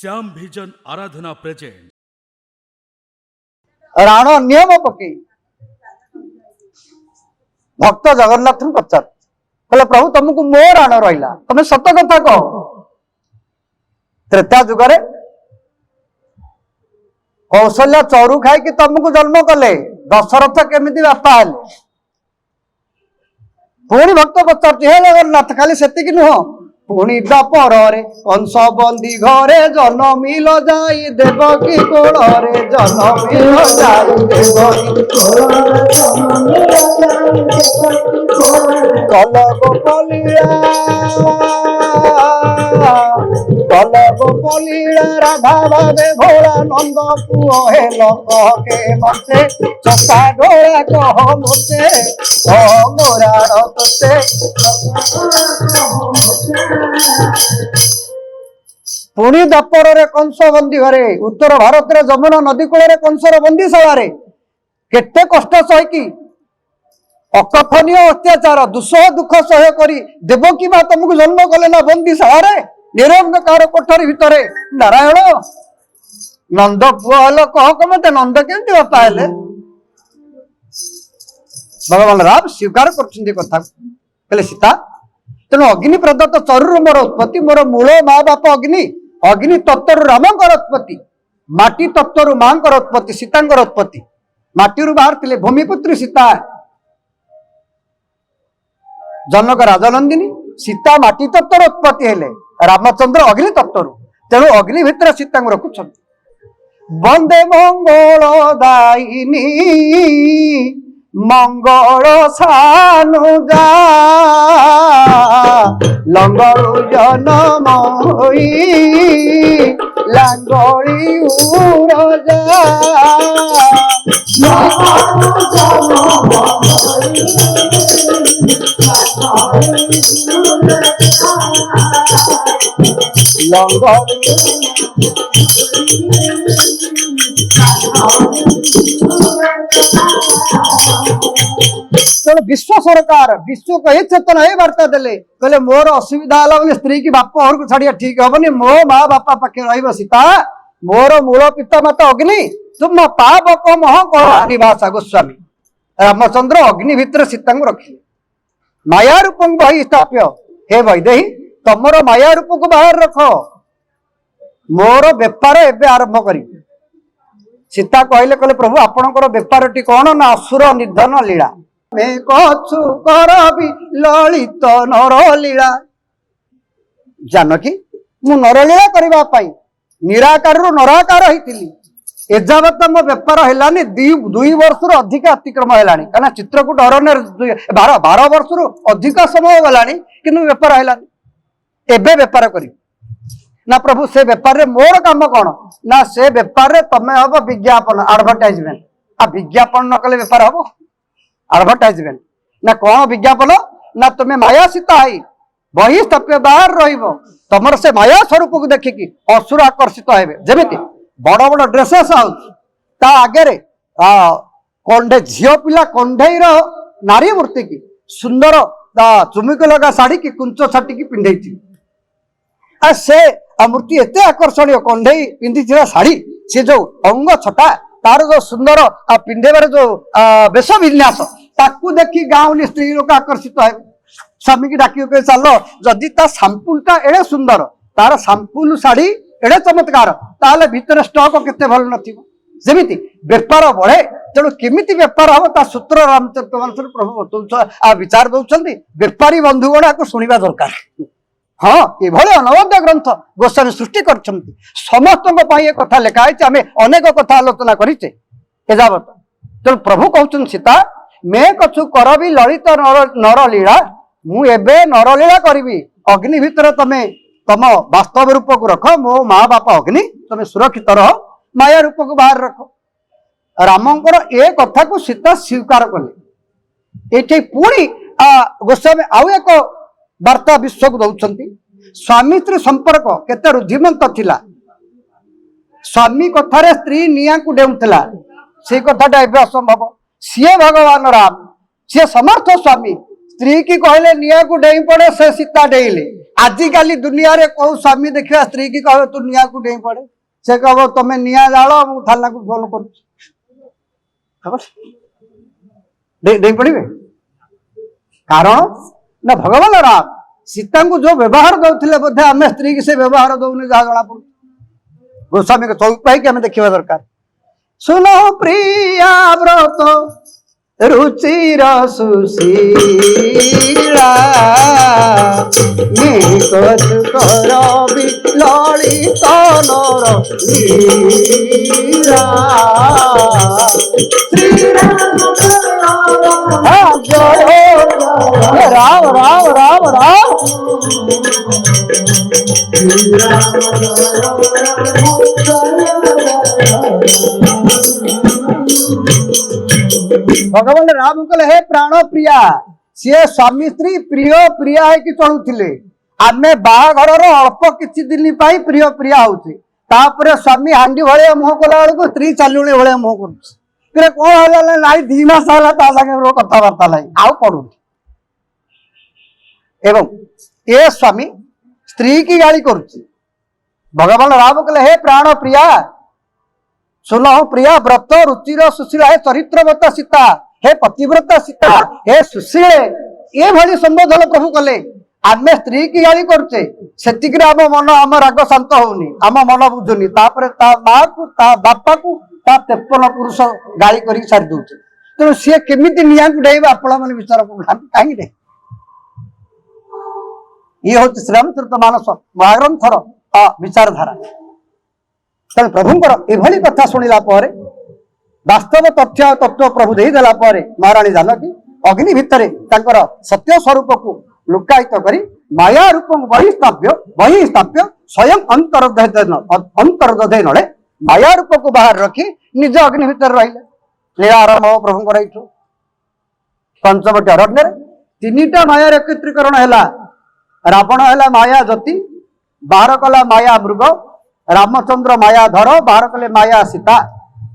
Shyam vision आराधना present राण नियम पकई भक्त जगन्नाथ पचार कहले प्रभु तुमको मो राण रहा तुम सत कथा कह। त्रेता जुगरे कौशल्या चरु खाई तुमको जन्म कले दशरथ केमिति बापा हेले पुणी भक्त पचार हे जगन्नाथ खाली सेतिक नुह पुणी द्वापर कंस बंदी घरे जनमिल जाई देवकी कोଳରେ जनमिल जाई देवकी कलग पलीड़ा राधा भावे भोला नंद पुओ हे लोक के मते चका डोला कह मोते ओ मोरा रतते पुणी दपर कंस बंदी घरे उत्तर भारत रे जमुना नदी कूल कंसर बंदीशाला केते कष्ट सही अकथनीय अत्याचार दुसह दुख सह करी देवकी मां तुमको जन्म कले ना बंदीशाला निरंधकार कोठरी भितर नारायण नंद पुआ हल कह कमते नंद केमती बापा हेले भगवान राम स्वीकार कर कथा कहले सीता तेणु अग्नि प्रदत्त चरु मोर उत्पत्ति मोर मूल माँ बाप अग्नि अग्नि तत्व रामकर उत्पत्ति माटी तत्व माँ उत्पत्ति सीतांकर उत्पत्ति माटी बाहर भूमिपुत्री सीता जनक राजनंदिनी सीता माटी तत्व उत्पत्ति हेले रामचंद्र अग्नि तत्व तेणु अग्नि भितर सीता रखुच वंदे मंगल दायिनी मंगल सानुजा लंगरु जनम होई लांगड़ी उड़जा विश्व सरकार विश्व को चेतन ये वार्ता देले कहले मोर असुविधा है स्त्री की बाप घर को छाड़िया ठीक हेनी मो माँ बापा पाखे रही सीता मोर मूल पिता माता अग्नि तुम पावक मह कह गोस्वामी रामचंद्र अग्नि भितर सीता रखिले माया रूप बही स्थाप्य हे वैदेही तमर माया रूप को बाहर रख मोर बेपार एबे आरंभ करी सीता कहले कहले प्रभु आपणकर बेपार टी कौन ना असुर निधन लीला मैं कछु करबी ललित नर लीला जानकी मु नरलीला करबा पाई निराकार रु नराकार होइतिली एजावत मो बेपार हेलानी दुई वर्ष अधिक अतिक्रम हेलानी कहना चित्रकूट अरण्य 12 वर्ष अधिक समय गलानी किंतु बेपार हेलानी एबे बेपार करी ना प्रभु से बेपार रे मोर काम कौन ना से बेपार रे तमे हम विज्ञापन एडवर्टाइजमेंट आ विज्ञापन न कले बेपार हम एडवर्टाइजमेंट ना कौन विज्ञापन ना तुम्हें माया सीता आई बही स्थाप्य बाहर रहिबो तमर से माया स्वरूप को देखिकी असुर आकर्षित हेबे जेमिति बड़ बड़ ड्रेसेस हाउस ता आगे रे कंडे झियो पिला कंढेई रो नारी मूर्ति की सुंदर चुमिक लगा साड़ी की कुंच छाटी की पिंधे से मूर्ति एत आकर्षणीय कंढेई पिंधि शाड़ी से जो अंग छटा तार जो सुंदर पिंधेबार जो बेश विन्यास ताकू देखी गाँवली स्त्री लोक आकर्षित है स्वामी की डाक चल जदि ता सांपुलटा एड़े सुंदर तार सांपुल शाड़ी एड़े चमत्कार ताले भितर स्टॉक केते भल नथिबो जेमिति बेपार बढ़े तेणु केमिति बेपार हम ता सूत्र रामचरित मानस प्रभु बतौछ विचार दौरान बेपारी बंधुगण को शुणा दरकार हाँ ये अनवद्य ग्रंथ गोस्वामी सृष्टि कर समस्त कथा लिखाई आम अनेक कथा आलोचना करें एजावत तेणु प्रभु कहते सीता मैं कछु करबी ललित नरलीला मुझे नरलीला करी अग्नि भितर तमें तम वास्तव रूप को रख मो माँ बाप अग्नि तमें सुरक्षित रह माया रूप को बाहर रख रामंकर ए कथा को सीता स्वीकार कले ये पुणी गोस्वामी आउ एक वार्ता विश्व को दौरान स्वामी स्त्री संपर्क केते रुद्धिमंत थिला स्वामी कथार स्त्री निया को डेउथला से कथाटा एबे असंभव सी भगवान राम सी समर्थ स्वामी स्त्री की कहले निया को डेई पड़े से सीता डेइले आजिकाली दुनिया रे को स्वामी देखिया स्त्री की कहे तू निया को डेई पड़े से कहो तमें निया जाल मु थाना को फोन कर डेई पड़े कारण ना भगवान राम सीता को जो व्यवहार दौले बोधे आम स्त्री की से व्यवहार दौने जहाँ जना पड़ गोस्वामी को चौपाई कि आम देखा दरकार सुनो प्रिया व्रत रुचिर सुशीला निकट कर ललित नर लीला राम राम राम राम भगवान राम कहले हे प्राण प्रिया सी स्वामी स्त्री प्रिय प्रिया है कि चलुले आम बाहाघर अल्प किछि दिन प्रिय प्रिया होपर स्वामी हांडी भाया मुह कला बेलू स्त्री चालुणी भाया मुह कर कौन है ना 2 मास है कथबार्ता लाई आउ पड़ू एवं ए स्वामी स्त्री की गाली करुच्ची भगवान राम कहले हे प्राण प्रिया सुनो प्रिया व्रत रुचिर सुशीला हे चरित्रवत सीता हे पतिव्रता सीता हे सुशीले ये भली संबोधन प्रभु कले आम स्त्री की गाली करुचे से आम मन आम राग शांत होनी आम मन बुझुनी तापर ता माँ को ता बापा को ता 53 पुरुष गाली कर सारी दौचे तेणु सी केमी निया डेब आपण मैंने विचार कर कहीं ये हूँ श्रीरामचरित मानस महाग्रंथर विचारधारा तेणु प्रभुंर एभली कथा शुणिला वास्तव तथ्य तत्व प्रभु देदेला महाराणी जानकी अग्नि भितर सत्य स्वरूप को लुकायित कर माया रूप बहिस्थाप्य स्वयं अंतर्दधे नड़े माया रूप को बाहर रखी निज अग्नि भितर रही लीला आरंभ हो प्रभुंर ये पंचवटी अरण्य 3टा माया एकत्रीकरण है रावण है माया ज्योति बाहर कला माया मृग रामचंद्र माया धर बाहर कले माया सीता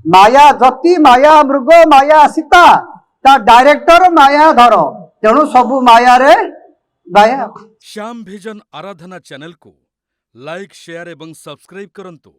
माया ज्योति माया मृग माया सीता ता डायरेक्टर माया धर तेणु सबु माया रे माया श्याम विजन आराधना चैनल को लाइक शेयर एवं सब्सक्राइब करंतु।